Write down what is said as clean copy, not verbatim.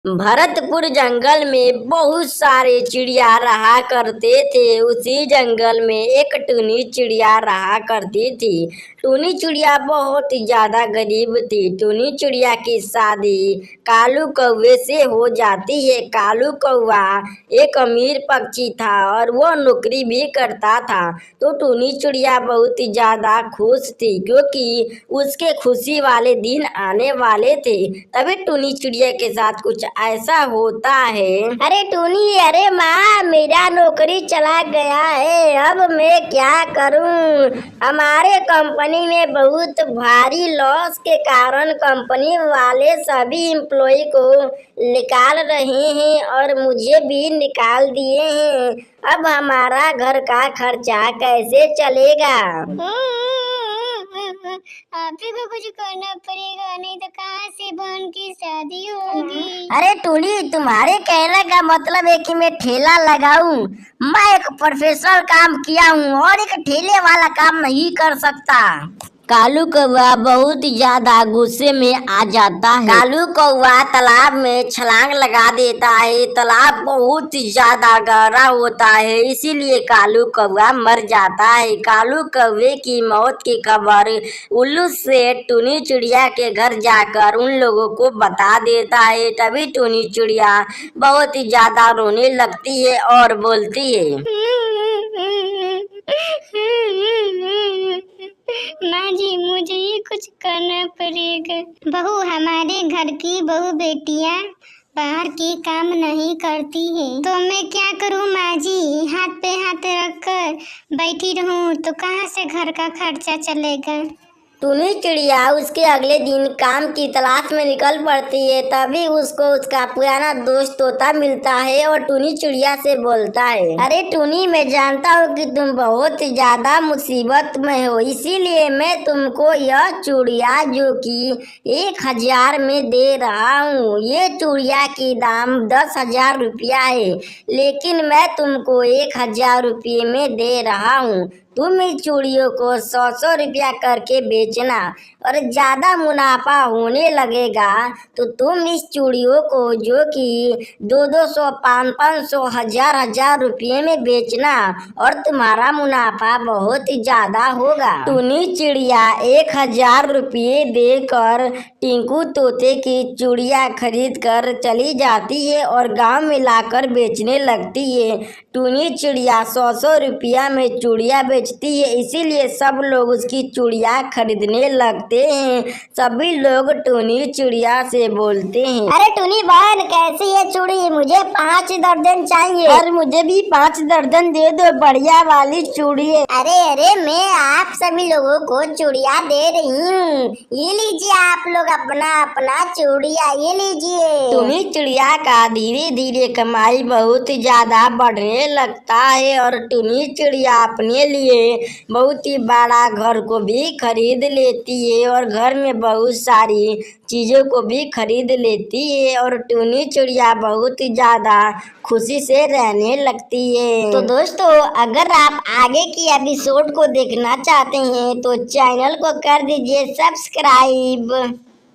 भरतपुर जंगल में बहुत सारे चिड़िया रहा करते थे। उसी जंगल में एक टूनी चिड़िया रहा करती थी। टूनी चिड़िया बहुत ज्यादा गरीब थी। टूनी चिड़िया की शादी कालू कौवे से हो जाती है। कालू कौवा एक अमीर पक्षी था और वो नौकरी भी करता था। तो टूनी चिड़िया बहुत ज्यादा खुश थी क्योंकि उसके खुशी वाले दिन आने वाले थे। तभी टूनी चिड़िया के साथ कुछ ऐसा होता है। अरे टूनी, अरे माँ, मेरा नौकरी चला गया है, अब मैं क्या करूँ। हमारे कंपनी में बहुत भारी लॉस के कारण कंपनी वाले सभी एम्प्लॉय को निकाल रहे हैं और मुझे भी निकाल दिए हैं। अब हमारा घर का खर्चा कैसे चलेगा। आप ही को कुछ करना पड़ेगा, नहीं तो कहाँ से बहन की शादी होगी। अरे टूनी, तुम्हारे कहने का मतलब है कि मैं ठेला लगाऊं? मैं एक प्रोफेशनल काम किया हूँ और एक ठेले वाला काम नहीं कर सकता। कालू कौवा बहुत ज्यादा गुस्से में आ जाता है। कालू कौवा तालाब में छलांग लगा देता है। तालाब बहुत ज्यादा गहरा होता है, इसीलिए कालू कौवा मर जाता है। कालू कौवे की मौत की खबर उल्लू से टूनी चिड़िया के घर जाकर उन लोगों को बता देता है। तभी टूनी चिड़िया बहुत ज्यादा रोने लगती है और बोलती है, माँ जी, मुझे ही कुछ करना पड़ेगा। बहू, हमारे घर की बहू बेटियाँ बाहर की काम नहीं करती है, तो मैं क्या करूँ माँ जी। हाथ पे हाथ रखकर बैठी रहूँ तो कहाँ से घर का खर्चा चलेगा। टूनी चिड़िया उसके अगले दिन काम की तलाश में निकल पड़ती है। तभी उसको उसका पुराना दोस्त तोता मिलता है और टूनी चिड़िया से बोलता है, अरे टूनी, मैं जानता हूँ कि तुम बहुत ज्यादा मुसीबत में हो, इसीलिए मैं तुमको यह चूड़िया जो कि 1000 में दे रहा हूँ। ये चूड़िया की दाम 10,000 रुपया है, लेकिन मैं तुमको 1000 रुपये में दे रहा हूँ। तुम इस चूड़ियों को 100 रुपया करके बेचना और ज्यादा मुनाफा होने लगेगा तो तुम इस चूड़ियों को जो कि 200, 500, 1000 रुपये में बेचना और तुम्हारा मुनाफा बहुत ज्यादा होगा। टूनी चिड़िया 1000 रुपये देकर टिंकू तोते की चूड़िया खरीद कर चली जाती है और गांव में लाकर बेचने लगती है। टूनी चिड़िया 100 रुपया में चूड़िया बेचती है, इसीलिए सब लोग उसकी चूड़िया खरीदने लगते हैं। सभी लोग टूनी चिड़िया से बोलते हैं, अरे टूनी बहन, कैसी है चूड़ी? मुझे 5 दर्जन चाहिए और मुझे भी 5 दर्जन दे दो, बढ़िया वाली चूड़ी है। अरे मैं आप सभी लोगों को चूड़िया दे रही हूँ, ये लीजिए आप लोग अपना अपना चूड़िया, ये लीजिए। टूनी चिड़िया का धीरे धीरे कमाई बहुत ज्यादा बढ़ने लगता है और टूनी चिड़िया अपने लिए बहुत ही बड़ा घर को भी खरीद लेती है और घर में बहुत सारी चीजों को भी खरीद लेती है और टूनी चिड़िया बहुत ही ज्यादा खुशी से रहने लगती है। तो दोस्तों, अगर आप आगे की एपिसोड को देखना चाहते हैं तो चैनल को कर दीजिए सब्सक्राइब।